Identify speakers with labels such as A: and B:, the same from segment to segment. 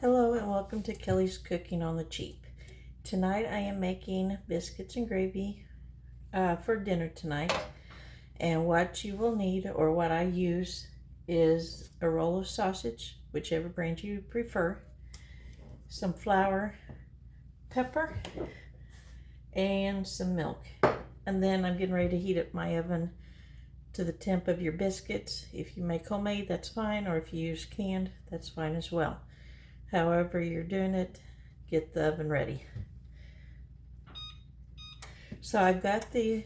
A: Hello and welcome to Kelly's Cooking on the Cheap. Tonight I am making biscuits and gravy for dinner tonight. And what you will need, or what I use, is a roll of sausage, whichever brand you prefer, some flour, pepper, and some milk. And then I'm getting ready to heat up my oven to the temp of your biscuits. If you make homemade, that's fine, or if you use canned, that's fine as well. However you're doing it, get the oven ready. So I've got the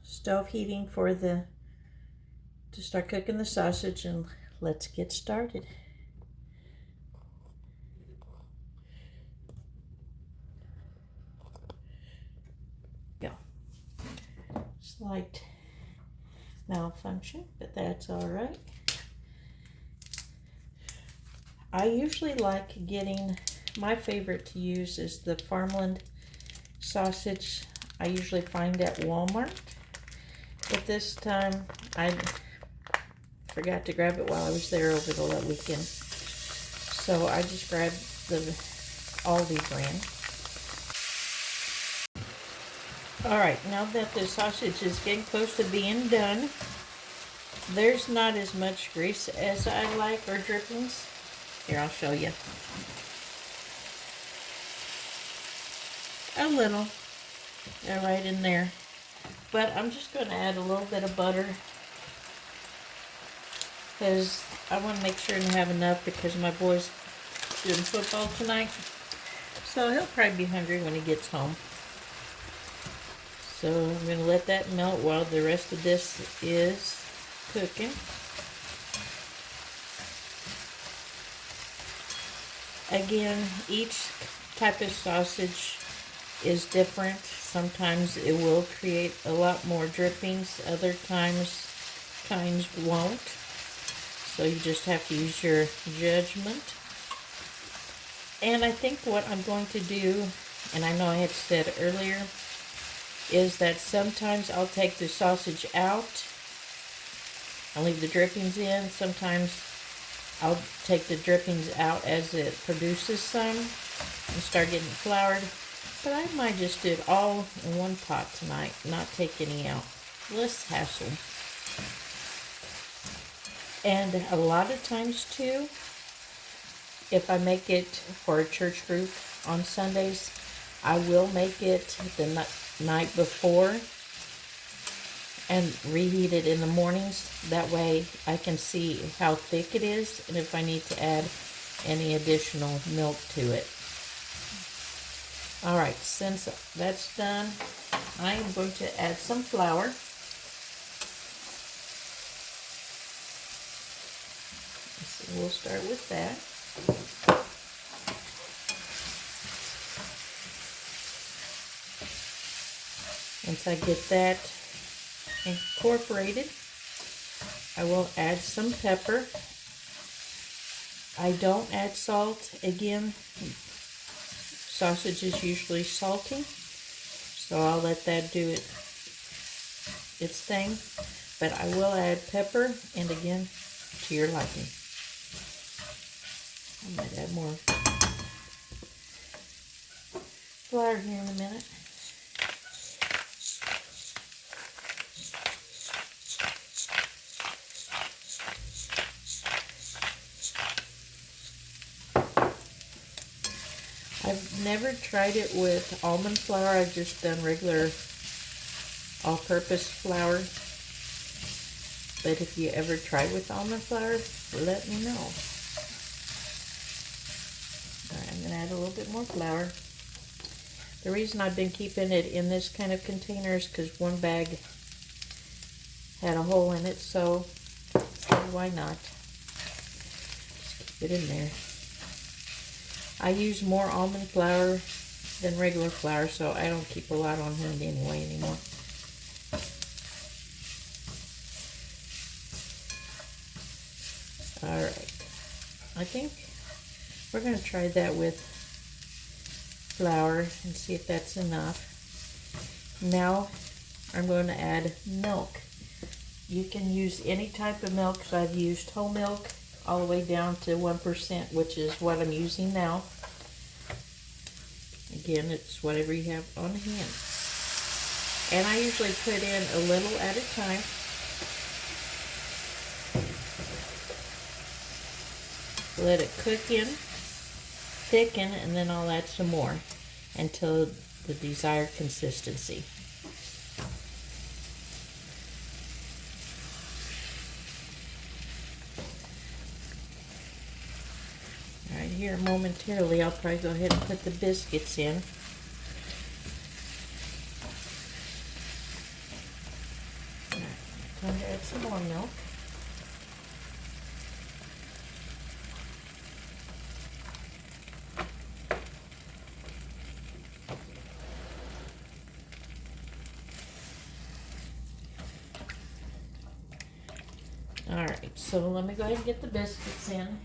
A: stove heating to start cooking the sausage, and let's get started. Go. Slight malfunction, but that's all right. I usually like getting, my favorite to use is the farmland sausage. I usually find at Walmart, but this time I forgot to grab it while I was there over the weekend. So I just grabbed the Aldi brand. Alright, now that the sausage is getting close to being done, there's not as much grease as I like, or drippings. Here, I'll show you. A little. They're right in there. But I'm just going to add a little bit of butter, because I want to make sure and have enough, because my boy's doing football tonight. So he'll probably be hungry when he gets home. So I'm going to let that melt while the rest of this is cooking. Again, each type of sausage is different. Sometimes it will create a lot more drippings, other kinds won't. So you just have to use your judgment. And I think what I'm going to do, and I know I had said earlier, is that sometimes I'll take the sausage out. I'll leave the drippings in. Sometimes I'll take the drippings out as it produces some and start getting it floured. But I might just do it all in one pot tonight, not take any out. Less hassle. And a lot of times too, if I make it for a church group on Sundays, I will make it the night before and reheat it in the mornings. That way I can see how thick it is and if I need to add any additional milk to it. Alright, since that's done, I am going to add some flour. So we'll start with that. Once I get that incorporated, I will add some pepper. I don't add salt. Again, sausage is usually salty, so I'll let that do its thing. But I will add pepper, and again, to your liking. I might add more flour here in a minute. I've never tried it with almond flour. I've just done regular all-purpose flour. But if you ever try with almond flour, let me know. Alright, I'm going to add a little bit more flour. The reason I've been keeping it in this kind of container is because one bag had a hole in it, so why not? Just keep it in there. I use more almond flour than regular flour, so I don't keep a lot on hand anyway anymore. Alright, I think we're going to try that with flour and see if that's enough. Now I'm going to add milk. You can use any type of milk, so I've used whole milk, all the way down to 1%, which is what I'm using now. Again, it's whatever you have on hand. And I usually put in a little at a time. Let it cook in, thicken, and then I'll add some more until the desired consistency. All right, here momentarily I'll probably go ahead and put the biscuits in. Time to add some more milk. Alright, so let me go ahead and get the biscuits in.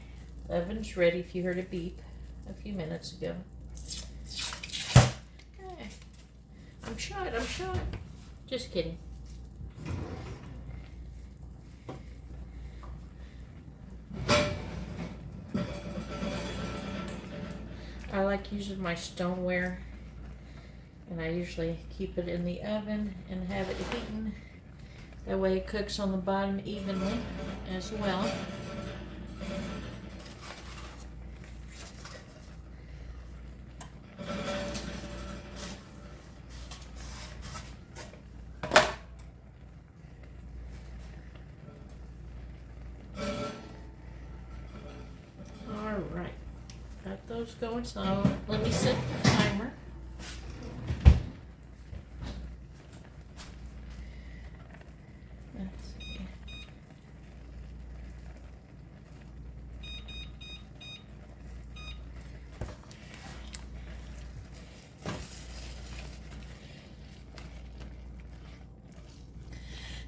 A: Oven's ready if you heard a beep a few minutes ago. Okay. I'm shot. Just kidding. I like using my stoneware, and I usually keep it in the oven and have it heating. That way it cooks on the bottom evenly as well. Alright, got those going, so let me set the timer.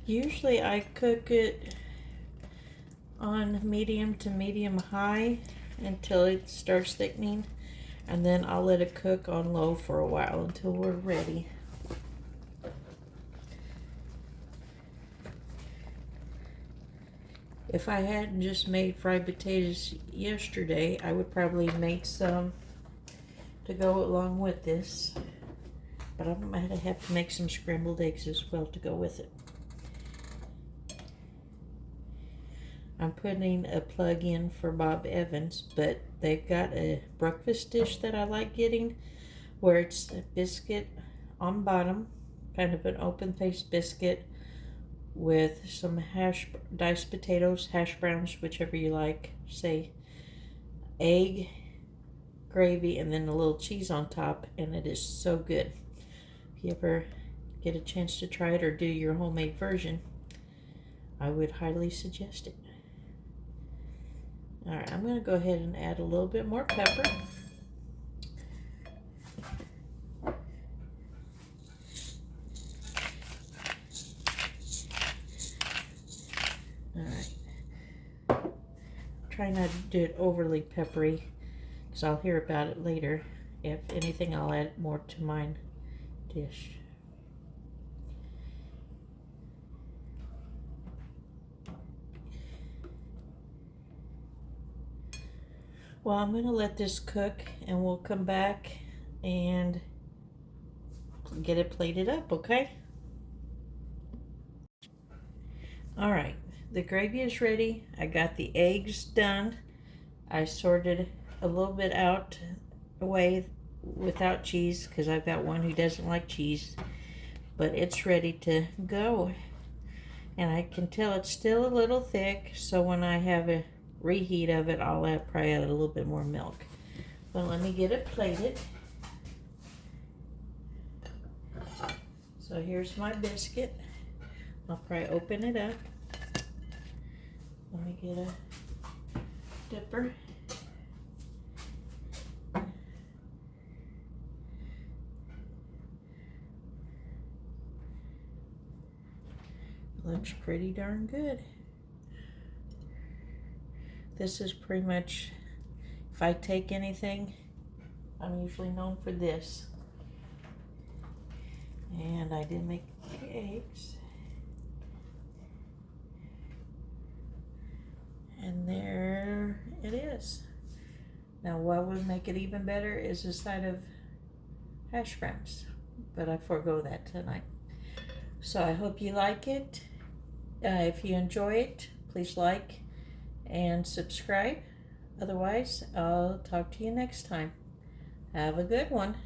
A: Usually I cook it on medium to medium high until it starts thickening, and then I'll let it cook on low for a while until we're ready. If I hadn't just made fried potatoes yesterday, I would probably make some to go along with this, but I'm going to have to make some scrambled eggs as well to go with it. I'm putting a plug in for Bob Evans, but they've got a breakfast dish that I like getting where it's a biscuit on bottom, kind of an open-faced biscuit with some diced potatoes, hash browns, whichever you like, say egg, gravy, and then a little cheese on top, and it is so good. If you ever get a chance to try it or do your homemade version, I would highly suggest it. Alright, I'm going to go ahead and add a little bit more pepper. Alright. Try not to do it overly peppery, because I'll hear about it later. If anything, I'll add more to my dish. Well, I'm going to let this cook, and we'll come back and get it plated up, okay? All right, the gravy is ready. I got the eggs done. I sorted a little bit out away without cheese because I've got one who doesn't like cheese, but it's ready to go. And I can tell it's still a little thick, so when I have a reheat of it, I'll probably add a little bit more milk. But let me get it plated. So here's my biscuit. I'll probably open it up. Let me get a dipper. Looks pretty darn good. This is pretty much, if I take anything, I'm usually known for this. And I did make the eggs. And there it is. Now what would make it even better is a side of hash browns, but I forego that tonight. So I hope you like it. If you enjoy it, please like and subscribe. Otherwise, I'll talk to you next time. Have a good one.